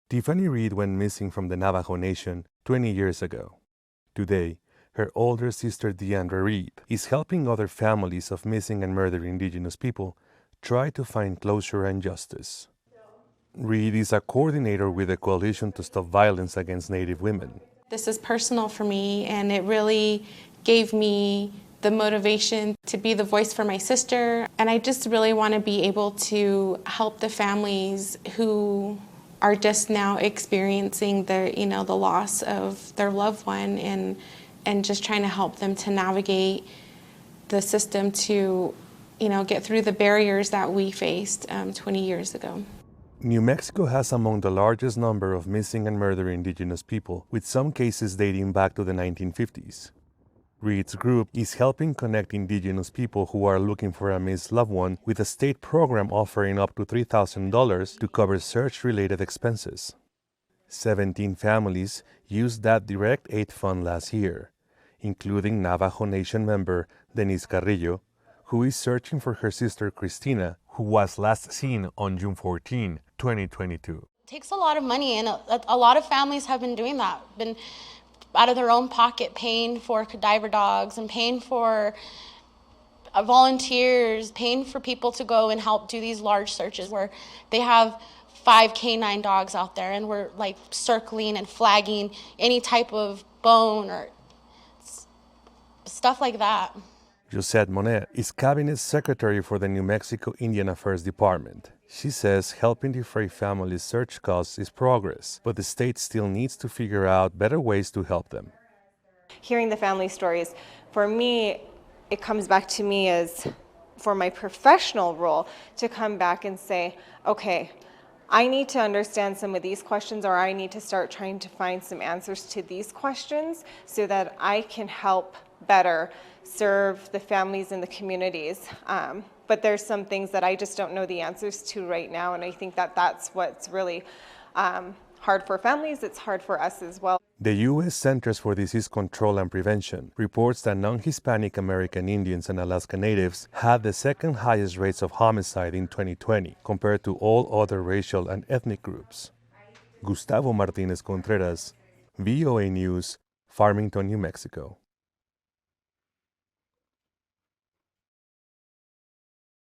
Tiffany Reed went missing from the Navajo Nation 20 years ago. Today, her older sister Deandra Reed is helping other families of missing and murdered Indigenous people try to find closure and justice. Reed is a coordinator with the Coalition to Stop Violence Against Native Women. This is personal for me, and it really gave me the motivation to be the voice for my sister. And I just really want to be able to help the families who are just now experiencing the loss of their loved one, and just trying to help them to navigate the system to get through the barriers that we faced 20 years ago. New Mexico has among the largest number of missing and murdered Indigenous people, with some cases dating back to the 1950s. Reed's group is helping connect Indigenous people who are looking for a missed loved one with a state program offering up to $3,000 to cover search-related expenses. 17 families used that direct aid fund last year, including Navajo Nation member Denise Carrillo, who is searching for her sister Christina, who was last seen on June 14, 2022. It takes a lot of money, and a lot of families have been doing that, been out of their own pocket paying for cadaver dogs and paying for volunteers, paying for people to go and help do these large searches where they have 5 canine dogs out there, and we're like circling and flagging any type of bone or stuff like that. Josette Monet is Cabinet Secretary for the New Mexico Indian Affairs Department. She says helping defray families' search costs is progress, but the state still needs to figure out better ways to help them. Hearing the family stories, for me, it comes back to me as, for my professional role, to come back and say, okay, I need to understand some of these questions, or I need to start trying to find some answers to these questions so that I can help better serve the families and the communities. But there's some things that I just don't know the answers to right now, and I think that that's what's really hard for families. It's hard for us as well. The U.S. Centers for Disease Control and Prevention reports that non-Hispanic American Indians and Alaska Natives had the second highest rates of homicide in 2020 compared to all other racial and ethnic groups. Gustavo Martinez Contreras, VOA News, Farmington, New Mexico.